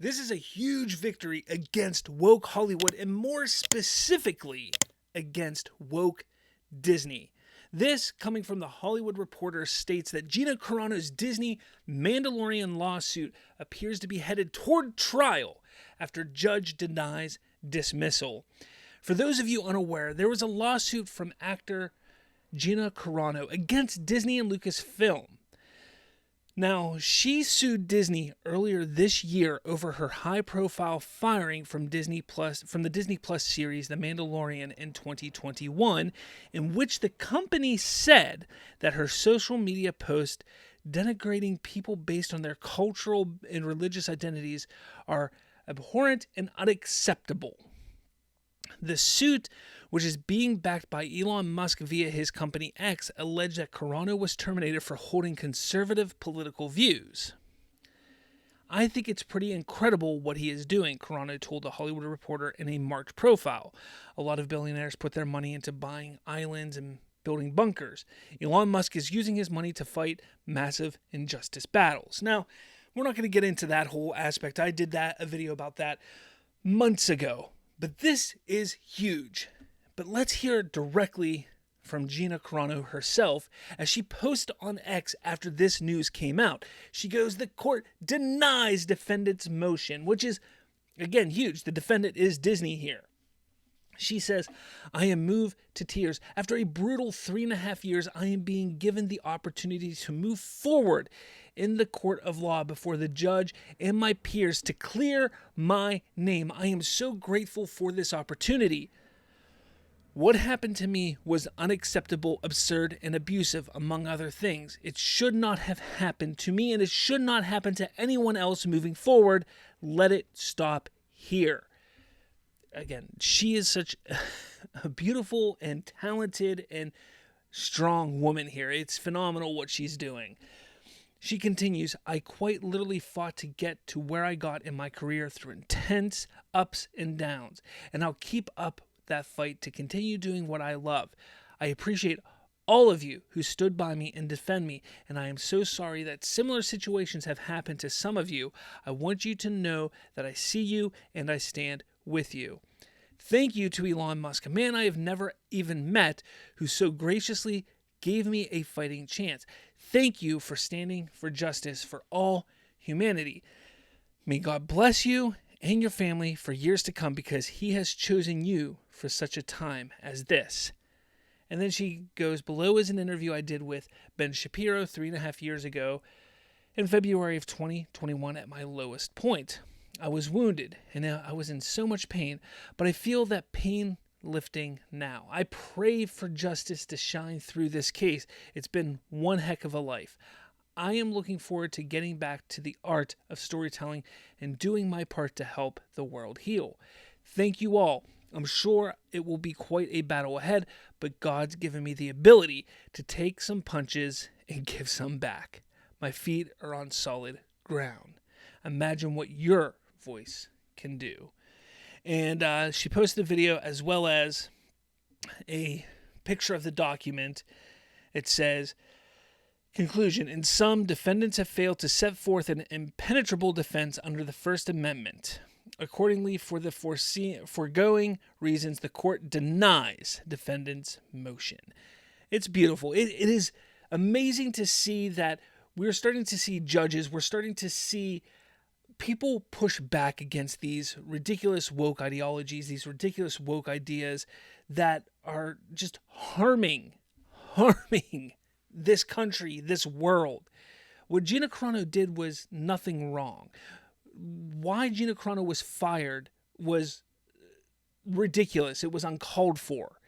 This is a huge victory against woke Hollywood, and more specifically against woke Disney. This, coming from the Hollywood Reporter, states that Gina Carano's Disney Mandalorian lawsuit appears to be headed toward trial after judge denies dismissal. For those of you unaware, there was a lawsuit from actor Gina Carano against Disney and Lucasfilm. Now, she sued Disney earlier this year over her high-profile firing from the Disney Plus series The Mandalorian in 2021, in which the company said that her social media post denigrating people based on their cultural and religious identities are abhorrent and unacceptable. The suit, which is being backed by Elon Musk via his company X, alleged that Carano was terminated for holding conservative political views. I think it's pretty incredible what he is doing, Carano told The Hollywood Reporter in a marked profile. A lot of billionaires put their money into buying islands and building bunkers. Elon Musk is using his money to fight massive injustice battles. Now, we're not going to get into that whole aspect. I did a video about that months ago. But this is huge. But let's hear directly from Gina Carano herself as she posted on X after this news came out. She goes, "The court denies defendant's motion," which is, again, huge. The defendant is Disney here. She says, "I am moved to tears. After a brutal 3.5 years, I am being given the opportunity to move forward in the court of law before the judge and my peers to clear my name. I am so grateful for this opportunity. What happened to me was unacceptable, absurd, and abusive, among other things. It should not have happened to me, and it should not happen to anyone else moving forward. Let it stop here." Again, she is such a beautiful and talented and strong woman here. It's phenomenal what she's doing. She continues, "I quite literally fought to get to where I got in my career through intense ups and downs, and I'll keep up that fight to continue doing what I love. I appreciate all of you who stood by me and defend me, and I am so sorry that similar situations have happened to some of you. I want you to know that I see you and I stand with you. Thank you to Elon Musk, a man I have never even met, who so graciously gave me a fighting chance. Thank you for standing for justice for all humanity. May God bless you and your family for years to come, because he has chosen you for such a time as this." And then she goes, "Below is an interview I did with Ben Shapiro 3.5 years ago in February of 2021 at my lowest point. I was wounded and I was in so much pain, but I feel that pain lifting now. I pray for justice to shine through this case. It's been one heck of a life. I am looking forward to getting back to the art of storytelling and doing my part to help the world heal. Thank you all. I'm sure it will be quite a battle ahead, but God's given me the ability to take some punches and give some back. My feet are on solid ground. Imagine what your voice can do." And she posted a video as well as a picture of the document. It says, "Conclusion. In sum, defendants have failed to set forth an impenetrable defense under the First Amendment. Accordingly, for the foregoing reasons, the court denies defendants' motion." It's beautiful. It is amazing to see that we're starting to see judges, we're starting to see people push back against these ridiculous woke ideologies, these ridiculous woke ideas that are just harming this country, this world. What Gina Carano did was nothing wrong. Why Gina Carano was fired was ridiculous. It was uncalled for.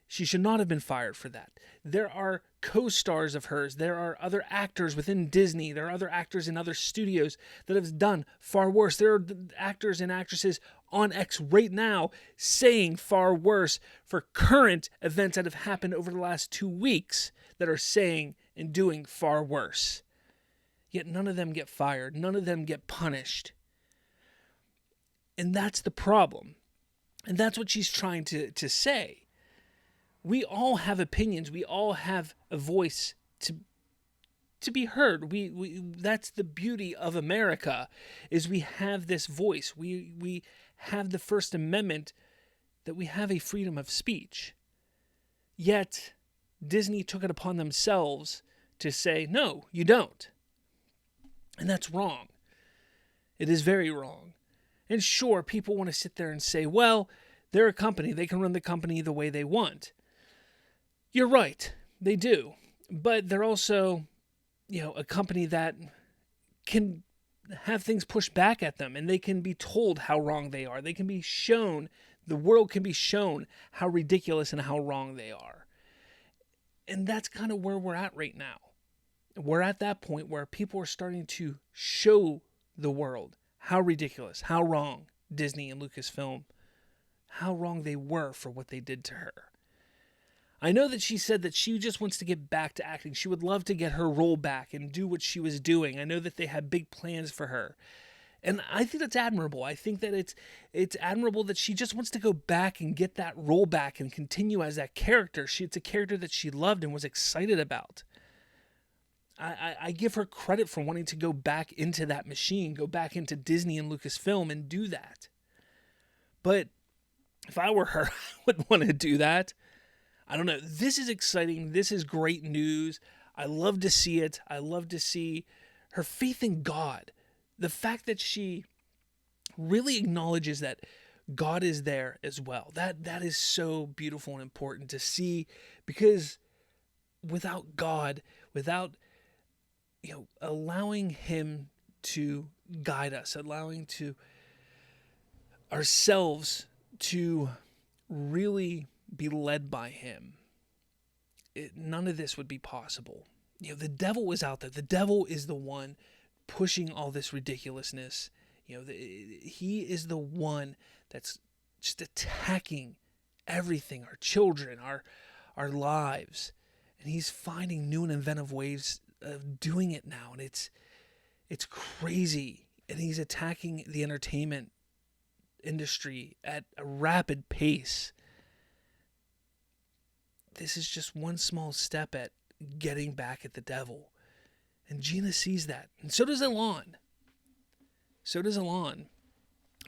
She should not have been fired for that. There are co-stars of hers. There are other actors within Disney. There are other actors in other studios that have done far worse. There are actors and actresses on X right now saying far worse for current events that have happened over the last 2 weeks that are saying and doing far worse. Yet none of them get fired. None of them get punished. And that's the problem. And that's what she's trying to say. We all have opinions. We all have a voice to to be heard. We that's the beauty of America, is we have this voice. We have the First Amendment, that we have a freedom of speech. Yet Disney took it upon themselves to say, no, you don't. And that's wrong. It is very wrong. And sure, people want to sit there and say, well, they're a company. They can run the company the way they want. You're right. They do. But they're also, a company that can have things pushed back at them, and they can be told how wrong they are. They can be shown, the world can be shown how ridiculous and how wrong they are. And that's kind of where we're at right now. We're at that point where people are starting to show the world how ridiculous, how wrong Disney and Lucasfilm, how wrong they were for what they did to her. I know that she said that she just wants to get back to acting. She would love to get her role back and do what she was doing. I know that they had big plans for her. And I think that's admirable. I think that it's admirable that she just wants to go back and get that role back and continue as that character. It's a character that she loved and was excited about. I give her credit for wanting to go back into that machine, go back into Disney and Lucasfilm and do that. But if I were her, I wouldn't want to do that. I don't know. This is exciting. This is great news. I love to see it. I love to see her faith in God. The fact that she really acknowledges that God is there as well. That is so beautiful and important to see, because without God, without allowing him to guide us, allowing to ourselves to really be led by him, none of this would be possible. The devil is out there. The devil is the one pushing all this ridiculousness. He is the one that's just attacking everything, our children, our lives. And he's finding new and inventive ways of doing it now. And it's crazy. And he's attacking the entertainment industry at a rapid pace. This is just one small step at getting back at the devil. And Gina sees that. And so does Elon.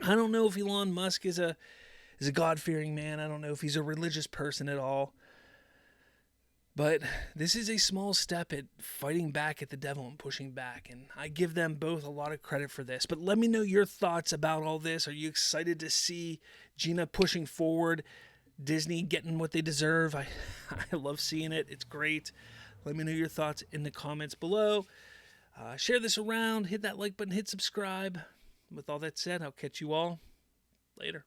I don't know if Elon Musk is a God-fearing man. I don't know if he's a religious person at all. But this is a small step at fighting back at the devil and pushing back. And I give them both a lot of credit for this. But let me know your thoughts about all this. Are you excited to see Gina pushing forward, Disney getting what they deserve? I love seeing it. It's great. Let me know your thoughts in the comments below. Share this around. Hit that like button. Hit subscribe. With all that said, I'll catch you all later.